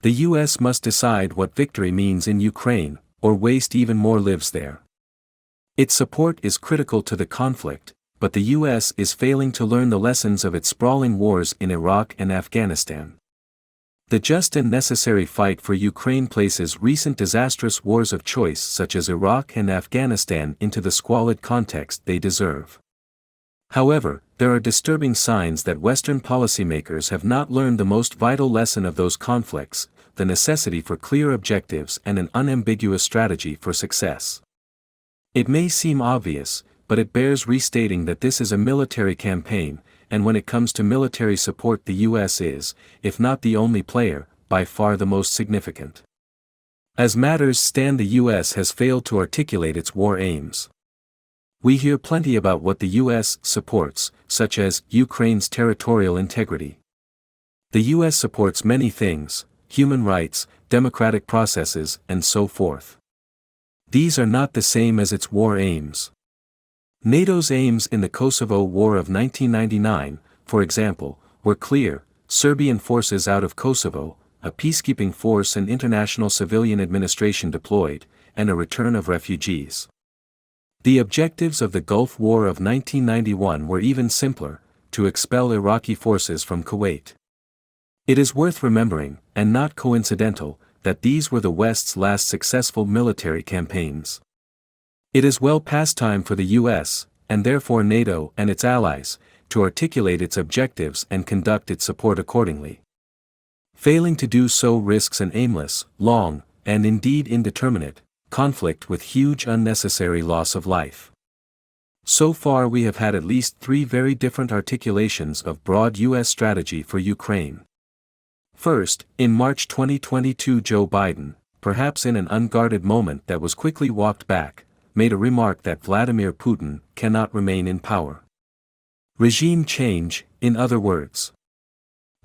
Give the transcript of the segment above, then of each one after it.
The US must decide what victory means in Ukraine, or waste even more lives there. Its support is critical to the conflict, but the US is failing to learn the lessons of its sprawling wars in Iraq and Afghanistan. The just and necessary fight for Ukraine places recent disastrous wars of choice such as Iraq and Afghanistan into the squalid context they deserve. However, there are disturbing signs that Western policymakers have not learned the most vital lesson of those conflicts, the necessity for clear objectives and an unambiguous strategy for success. It may seem obvious, but it bears restating that this is a military campaign, and when it comes to military support the US is, if not the only player, by far the most significant. As matters stand, the US has failed to articulate its war aims. We hear plenty about what the US supports, such as Ukraine's territorial integrity. The US supports many things: human rights, democratic processes, and so forth. These are not the same as its war aims. NATO's aims in the Kosovo War of 1999, for example, were clear: Serbian forces out of Kosovo, a peacekeeping force and international civilian administration deployed, and a return of refugees. The objectives of the Gulf War of 1991 were even simpler: to expel Iraqi forces from Kuwait. It is worth remembering, and not coincidental, that these were the West's last successful military campaigns. It is well past time for the US, and therefore NATO and its allies, to articulate its objectives and conduct its support accordingly. Failing to do so risks an aimless, long, and indeed indeterminate, conflict with huge unnecessary loss of life. So far we have had at least 3 very different articulations of broad US strategy for Ukraine. First, in March 2022, Joe Biden, perhaps in an unguarded moment that was quickly walked back, made a remark that Vladimir Putin cannot remain in power. Regime change, in other words.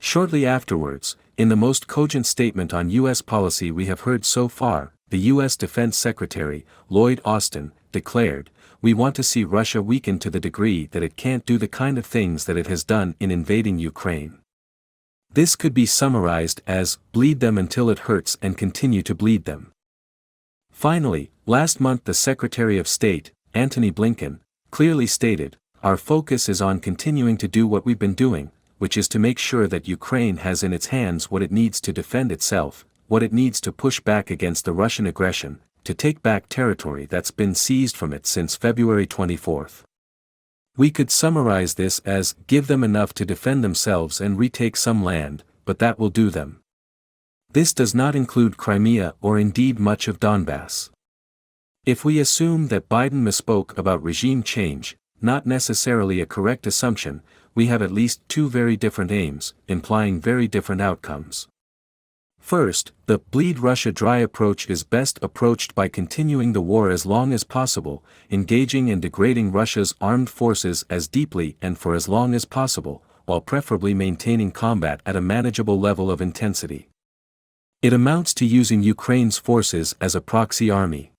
Shortly afterwards, in the most cogent statement on US policy we have heard so far, the US Defense Secretary, Lloyd Austin, declared, "We want to see Russia weaken to the degree that it can't do the kind of things that it has done in invading Ukraine." This could be summarized as, bleed them until it hurts and continue to bleed them. Finally, last month the Secretary of State, Antony Blinken, clearly stated, "Our focus is on continuing to do what we've been doing, which is to make sure that Ukraine has in its hands what it needs to defend itself, what it needs to push back against the Russian aggression, to take back territory that's been seized from it since February 24th. We could summarize this as, give them enough to defend themselves and retake some land, but that will do them. This does not include Crimea or indeed much of Donbass. If we assume that Biden misspoke about regime change, not necessarily a correct assumption, we have at least 2 very different aims, implying very different outcomes. First, the bleed Russia dry approach is best approached by continuing the war as long as possible, engaging and degrading Russia's armed forces as deeply and for as long as possible, while preferably maintaining combat at a manageable level of intensity. It amounts to using Ukraine's forces as a proxy army.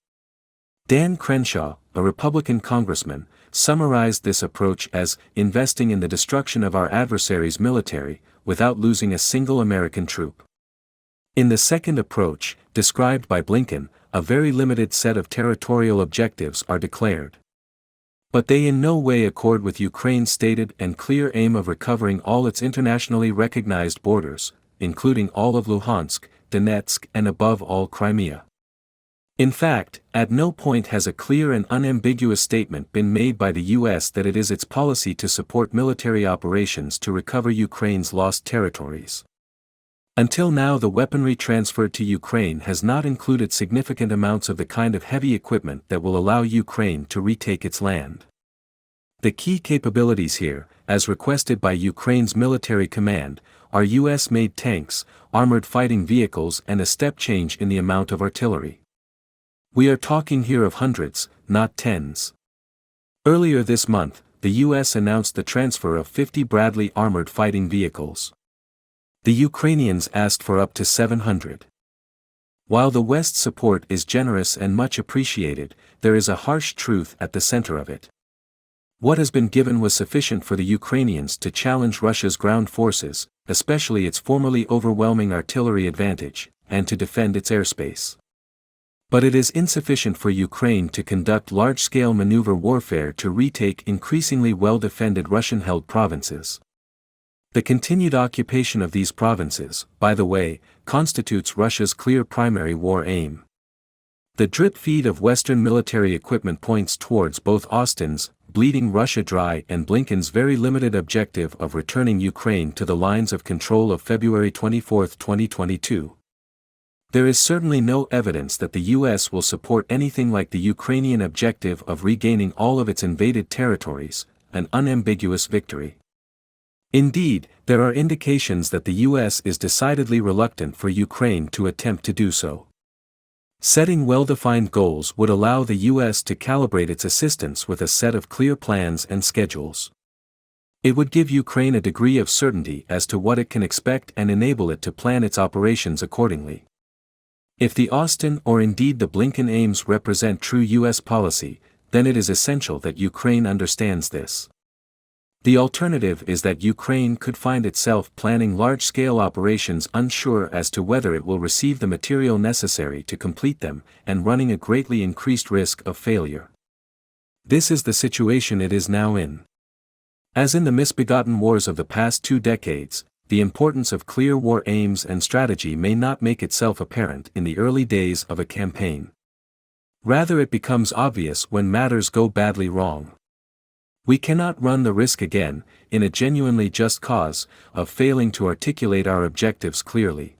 Dan Crenshaw, a Republican congressman, summarized this approach as investing in the destruction of our adversary's military, without losing a single American troop. In the second approach, described by Blinken, a very limited set of territorial objectives are declared. But they in no way accord with Ukraine's stated and clear aim of recovering all its internationally recognized borders, including all of Luhansk, Donetsk, and above all Crimea. In fact, at no point has a clear and unambiguous statement been made by the US that it is its policy to support military operations to recover Ukraine's lost territories. Until now, the weaponry transferred to Ukraine has not included significant amounts of the kind of heavy equipment that will allow Ukraine to retake its land. The key capabilities here, as requested by Ukraine's military command, are US-made tanks, armored fighting vehicles, and a step change in the amount of artillery. We are talking here of hundreds, not tens. Earlier this month, the US announced the transfer of 50 Bradley armored fighting vehicles. The Ukrainians asked for up to 700. While the West's support is generous and much appreciated, there is a harsh truth at the center of it. What has been given was sufficient for the Ukrainians to challenge Russia's ground forces, especially its formerly overwhelming artillery advantage, and to defend its airspace. But it is insufficient for Ukraine to conduct large-scale maneuver warfare to retake increasingly well-defended Russian-held provinces. The continued occupation of these provinces, by the way, constitutes Russia's clear primary war aim. The drip feed of Western military equipment points towards both Austin's bleeding Russia dry and Blinken's very limited objective of returning Ukraine to the lines of control of February 24, 2022. There is certainly no evidence that the US will support anything like the Ukrainian objective of regaining all of its invaded territories, an unambiguous victory. Indeed, there are indications that the US is decidedly reluctant for Ukraine to attempt to do so. Setting well-defined goals would allow the US to calibrate its assistance with a set of clear plans and schedules. It would give Ukraine a degree of certainty as to what it can expect and enable it to plan its operations accordingly. If the Austin or indeed the Blinken aims represent true US policy, then it is essential that Ukraine understands this. The alternative is that Ukraine could find itself planning large-scale operations unsure as to whether it will receive the material necessary to complete them, and running a greatly increased risk of failure. This is the situation it is now in. As in the misbegotten wars of the past 2 decades, the importance of clear war aims and strategy may not make itself apparent in the early days of a campaign. Rather, it becomes obvious when matters go badly wrong. We cannot run the risk again, in a genuinely just cause, of failing to articulate our objectives clearly.